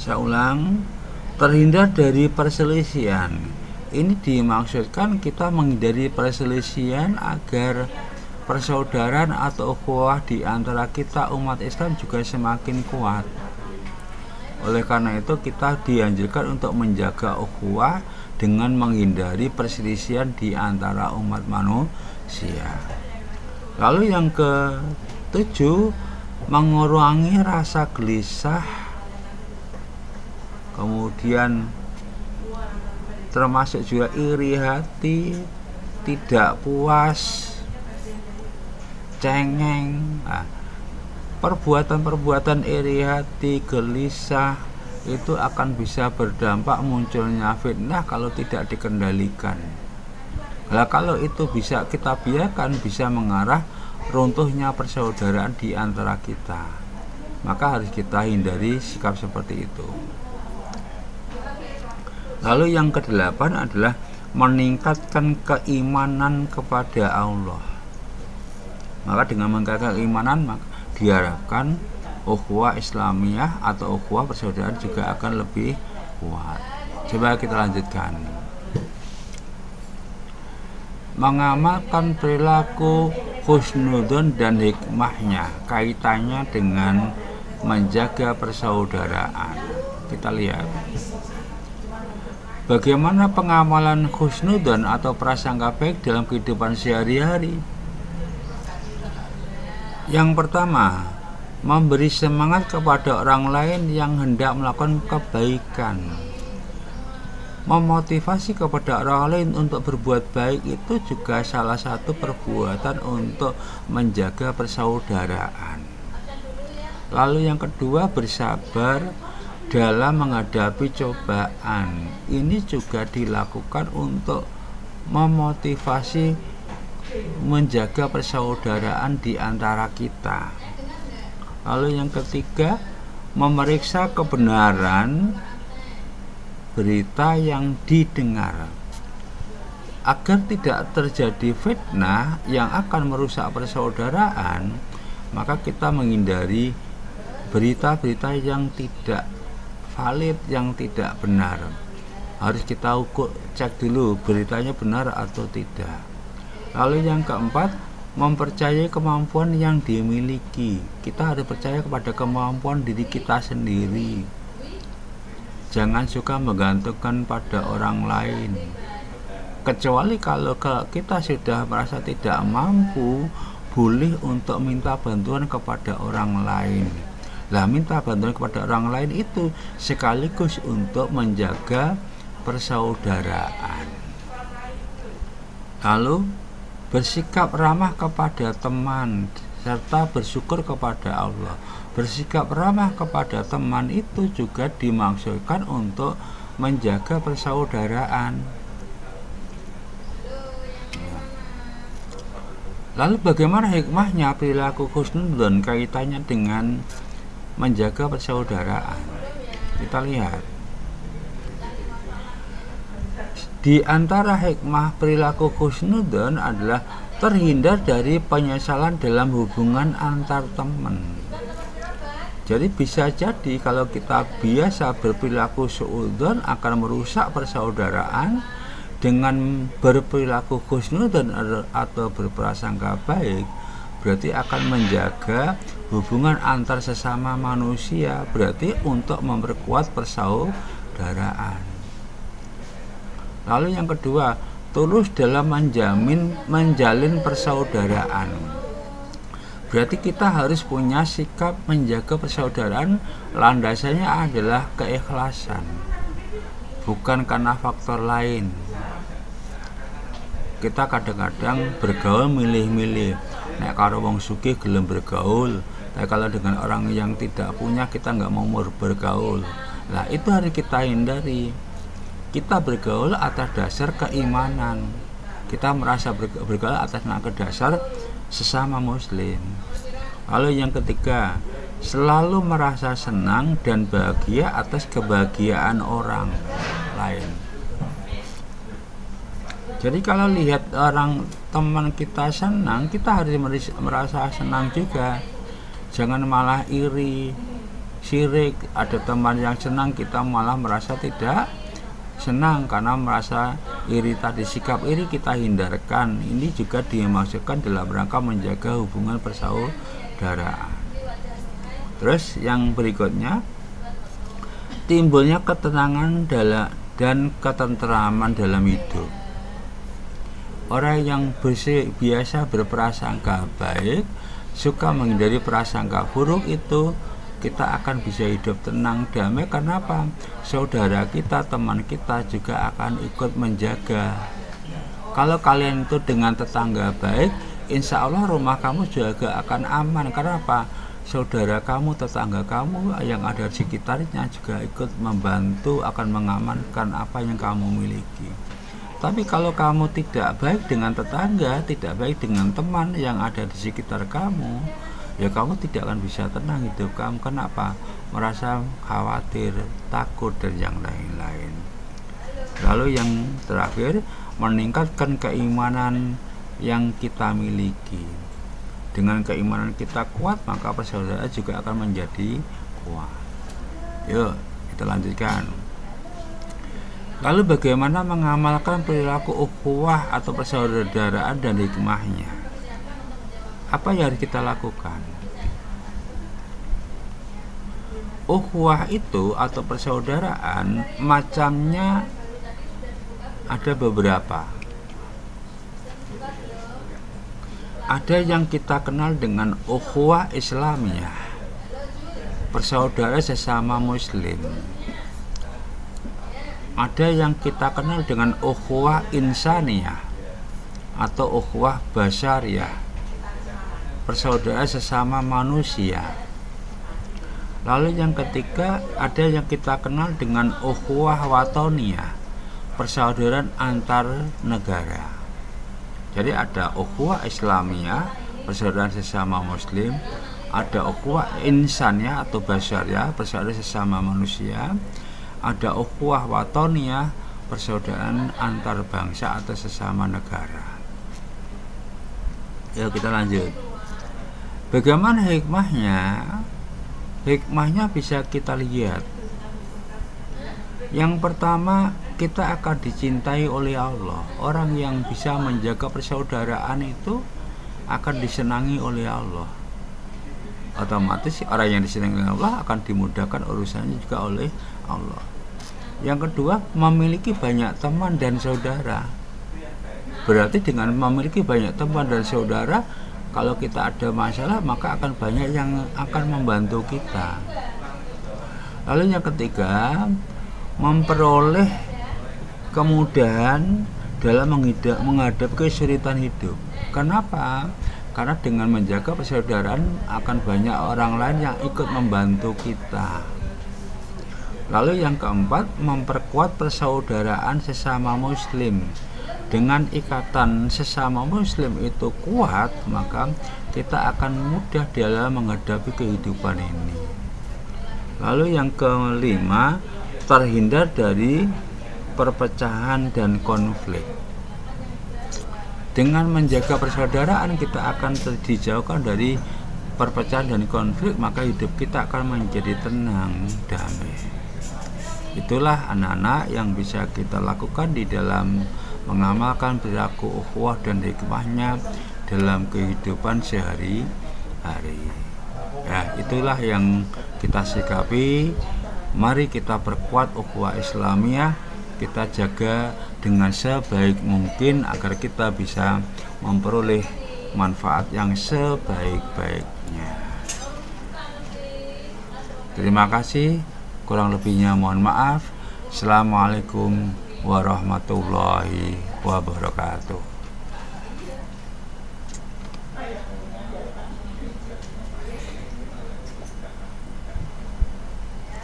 Saya ulang, terhindar dari perselisihan. Ini dimaksudkan kita menghindari perselisihan agar persaudaraan atau ukhuwah di antara kita umat Islam juga semakin kuat. Oleh karena itu kita dianjurkan untuk menjaga ukhuwah dengan menghindari perselisihan di antara umat manusia. Lalu yang ke-7, mengurangi rasa gelisah, kemudian termasuk juga iri hati, tidak puas, cengeng. Perbuatan-perbuatan iri hati, gelisah itu akan bisa berdampak munculnya fitnah kalau tidak dikendalikan. Nah, kalau itu bisa kita biarkan, bisa mengarah runtuhnya persaudaraan di antara kita. Maka harus kita hindari sikap seperti itu. Lalu yang ke-8 adalah meningkatkan keimanan kepada Allah. Maka dengan meningkatkan keimanan, maka diharapkan ukhuwah Islamiyah atau ukhuwah persaudaraan juga akan lebih kuat. Coba kita lanjutkan. Mengamalkan perilaku husnudzon dan hikmahnya, kaitannya dengan menjaga persaudaraan. Kita lihat bagaimana pengamalan husnudzon atau prasangka baik dalam kehidupan sehari-hari. Yang pertama, memberi semangat kepada orang lain yang hendak melakukan kebaikan. Memotivasi kepada orang lain untuk berbuat baik itu juga salah satu perbuatan untuk menjaga persaudaraan. Lalu yang kedua, bersabar dalam menghadapi cobaan. Ini juga dilakukan untuk memotivasi menjaga persaudaraan di antara kita. Lalu yang ketiga, memeriksa kebenaran berita yang didengar agar tidak terjadi fitnah yang akan merusak persaudaraan. Maka kita menghindari berita-berita yang tidak valid, yang tidak benar. Harus kita cek dulu beritanya benar atau tidak. Lalu yang keempat, mempercayai kemampuan yang dimiliki. Kita harus percaya kepada kemampuan diri kita sendiri. Jangan suka menggantungkan pada orang lain. Kecuali kalau kita sudah merasa tidak mampu, boleh untuk minta bantuan kepada orang lain. Lah, minta bantuan kepada orang lain itu sekaligus untuk menjaga persaudaraan. Lalu bersikap ramah kepada teman serta bersyukur kepada Allah. Bersikap ramah kepada teman itu juga dimaksudkan untuk menjaga persaudaraan. Lalu bagaimana hikmahnya perilaku husnudzon kaitannya dengan menjaga persaudaraan? Kita lihat. Di antara hikmah perilaku husnudzon adalah terhindar dari penyesalan dalam hubungan antar teman. Jadi bisa jadi kalau kita biasa berperilaku suudzon akan merusak persaudaraan. Dengan berperilaku husnudzon atau berprasangka baik, berarti akan menjaga hubungan antar sesama manusia, berarti untuk memperkuat persaudaraan. Lalu yang kedua, tulus dalam menjalin persaudaraan. Berarti kita harus punya sikap menjaga persaudaraan, landasannya adalah keikhlasan, bukan karena faktor lain. Kita kadang-kadang bergaul milih-milih. Nek karo wong sugih gelem bergaul, tapi kalau dengan orang yang tidak punya kita nggak mau bergaul. Nah, itu harus kita hindari. Kita bergaul atas dasar keimanan. Kita merasa bergaul atas dasar sesama muslim. Lalu yang ketiga, selalu merasa senang dan bahagia atas kebahagiaan orang lain. Jadi kalau lihat orang teman kita senang, kita harus merasa senang juga. Jangan malah iri. sirik, ada teman yang senang kita malah merasa tidak senang karena merasa iri. Tadi sikap iri kita hindarkan. Ini juga dimaksudkan dalam rangka menjaga hubungan persaudaraan. Terus yang berikutnya, timbulnya ketenangan dan ketentraman dalam hidup. Orang yang biasa berprasangka baik, suka menghindari prasangka buruk, itu kita akan bisa hidup tenang, damai. Kenapa? Saudara kita, teman kita juga akan ikut menjaga. Kalau kalian itu dengan tetangga baik, insya Allah rumah kamu juga akan aman. Kenapa? Saudara kamu, tetangga kamu yang ada di sekitarnya juga ikut membantu, akan mengamankan apa yang kamu miliki. Tapi kalau kamu tidak baik dengan tetangga, tidak baik dengan teman yang ada di sekitar kamu, ya kamu tidak akan bisa tenang hidup kamu. Kenapa? Merasa khawatir, takut, dan yang lain-lain. Lalu yang terakhir, meningkatkan keimanan yang kita miliki. Dengan keimanan kita kuat, maka persaudaraan juga akan menjadi kuat. Yuk kita lanjutkan. Lalu bagaimana mengamalkan perilaku ukhuwah atau persaudaraan dan hikmahnya? Apa yang harus kita lakukan? Ukhuwah itu atau persaudaraan macamnya ada beberapa. Ada yang kita kenal dengan ukhuwah Islamiyah, persaudaraan sesama muslim. Ada yang kita kenal dengan ukhuwah insaniyah atau ukhuwah basyariyah, persaudaraan sesama manusia. Lalu yang ketiga, ada yang kita kenal dengan ukhuwah watoniyah, persaudaraan antar negara. Jadi ada ukhuwah Islamiyah, persaudaraan sesama muslim, ada ukhuwah insaniyah atau basyariyah, persaudaraan sesama manusia, ada ukhuwah watoniyah, persaudaraan antar bangsa atau sesama negara. Yuk kita lanjut. Bagaimana hikmahnya? Hikmahnya bisa kita lihat. Yang pertama, kita akan dicintai oleh Allah. Orang yang bisa menjaga persaudaraan itu akan disenangi oleh Allah. Otomatis orang yang disenangi oleh Allah akan dimudahkan urusannya juga oleh Allah. Yang kedua, memiliki banyak teman dan saudara. Berarti dengan memiliki banyak teman dan saudara, kalau kita ada masalah maka akan banyak yang akan membantu kita. Lalu yang ketiga, memperoleh kemudahan dalam menghadapi kesulitan hidup. Kenapa? Karena dengan menjaga persaudaraan akan banyak orang lain yang ikut membantu kita. Lalu yang keempat, memperkuat persaudaraan sesama muslim. Dengan ikatan sesama muslim itu kuat, maka kita akan mudah dalam menghadapi kehidupan ini. Lalu yang kelima, terhindar dari perpecahan dan konflik. Dengan menjaga persaudaraan kita akan dijauhkan dari perpecahan dan konflik, maka hidup kita akan menjadi tenang, damai. Itulah anak-anak yang bisa kita lakukan di dalam mengamalkan perilaku ukhuwah dan hikmahnya dalam kehidupan sehari-hari. Ya, itulah yang kita sikapi. Mari kita perkuat ukhuwah Islamiyah, kita jaga dengan sebaik mungkin agar kita bisa memperoleh manfaat yang sebaik-baiknya. Terima kasih. Kurang lebihnya mohon maaf. Assalamualaikum warahmatullahi wabarakatuh.